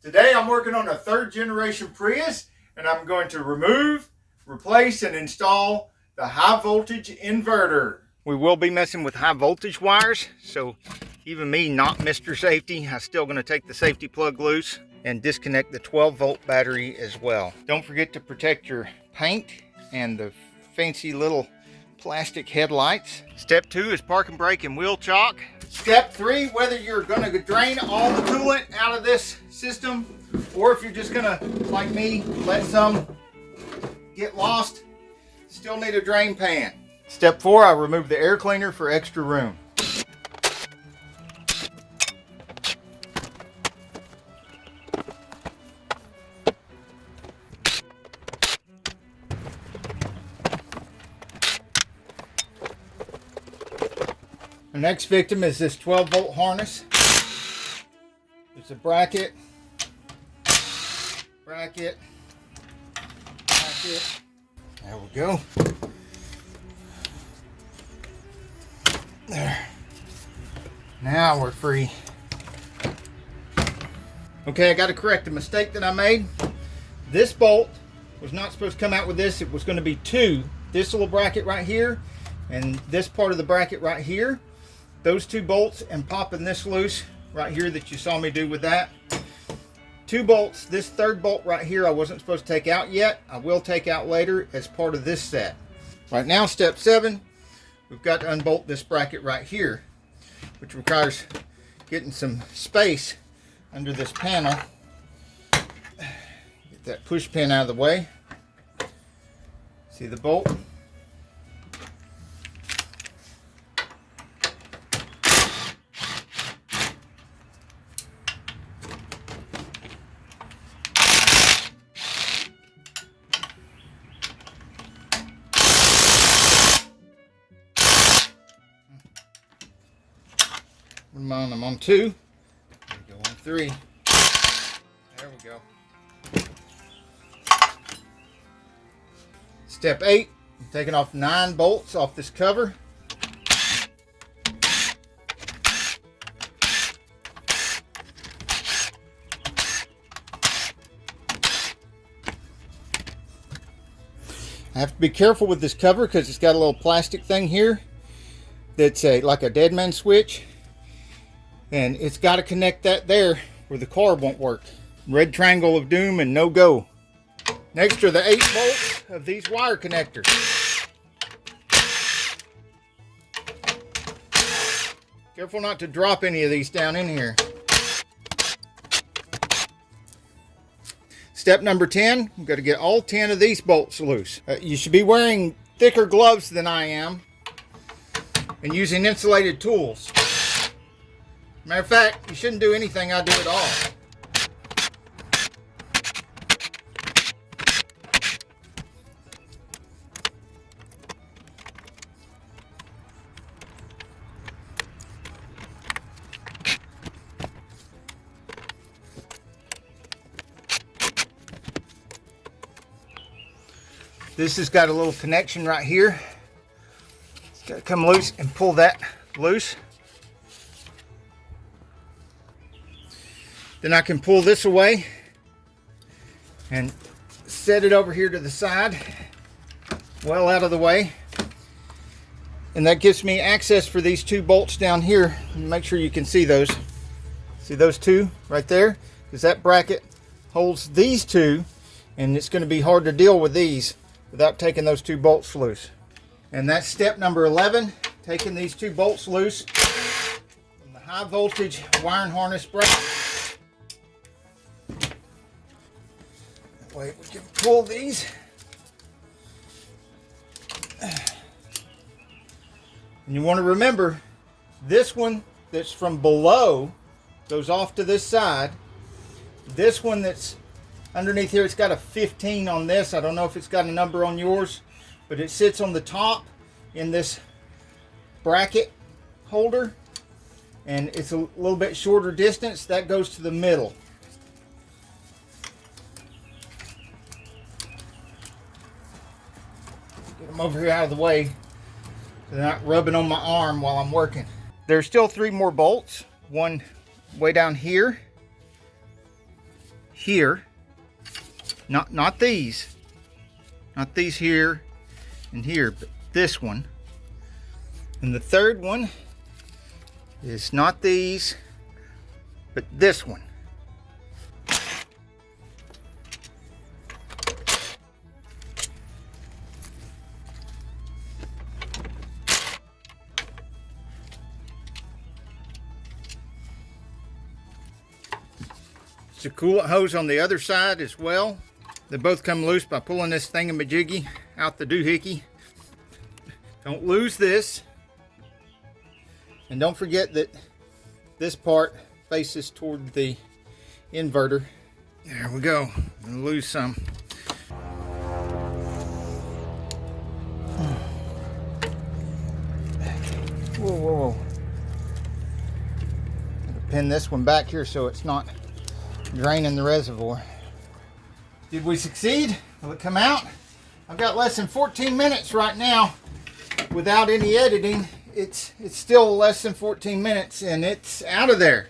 Today I'm working on a 3rd generation Prius, and I'm going to remove, replace, and install the high voltage inverter. We will be messing with high voltage wires, so even me, not Mr. Safety, I'm still going to take the safety plug loose and disconnect the 12-volt battery as well. Don't forget to protect your paint and the fancy little plastic headlights. Step 2 is park and brake and wheel chock. Step 3, whether you're going to drain all the coolant out of this system or if you're just going to, like me, let some get lost, still need a drain pan. Step 4, I remove the air cleaner for extra room. The next victim is this 12-volt harness. There's a bracket, bracket. There we go. There. Now we're free. Okay, I got to correct the mistake that I made. This bolt was not supposed to come out with this. It was going to be 2. This little bracket right here and this part of the bracket right here. Those 2 bolts and popping this loose right here that you saw me do with that. 2 bolts. This 3rd bolt right here I wasn't supposed to take out yet. I will take out later as part of this set. Right now, step 7, we've got to unbolt this bracket right here, which requires getting some space under this panel. Get that push pin out of the way. See the bolt? I'm on 2. Go on 3. There we go. Step 8, I'm taking off 9 bolts off this cover. I have to be careful with this cover because it's got a little plastic thing here that's like a dead man switch. And it's got to connect that there where the carb won't work. Red triangle of doom and no go. Next are the 8 bolts of these wire connectors. Careful not to drop any of these down in here. Step number 10, I'm going to get all 10 of these bolts loose. You should be wearing thicker gloves than I am and using insulated tools. Matter of fact, you shouldn't do anything I do at all. This has got a little connection right here. It's got to come loose and pull that loose. Then I can pull this away and set it over here to the side, well out of the way. And that gives me access for these 2 bolts down here. Make sure you can see those. See those 2 right there? Because that bracket holds these 2, and it's going to be hard to deal with these without taking those 2 bolts loose. And that's step number 11, taking these 2 bolts loose from the high voltage wiring harness bracket. We can pull these. And you want to remember, this one that's from below goes off to this side. This one that's underneath here, it's got a 15 on this. I don't know if it's got a number on yours, but it sits on the top in this bracket holder, and it's a little bit shorter distance. That goes to the middle. Get them over here out of the way so they're not rubbing on my arm while I'm working. There's still 3 more bolts. One way down here here. Not these. Not these here and here, but this one. And the third one is not these, but this one. It's a coolant hose on the other side as well. They both come loose by pulling this thingamajiggy out the doohickey. Don't lose this. And don't forget that this part faces toward the inverter. There we go. I'm gonna lose some. Whoa, whoa, whoa. Pin this one back here so it's not draining the reservoir. Did we succeed? Will it come out? I've got less than 14 minutes right now without any editing. It's still less than 14 minutes and it's out of there.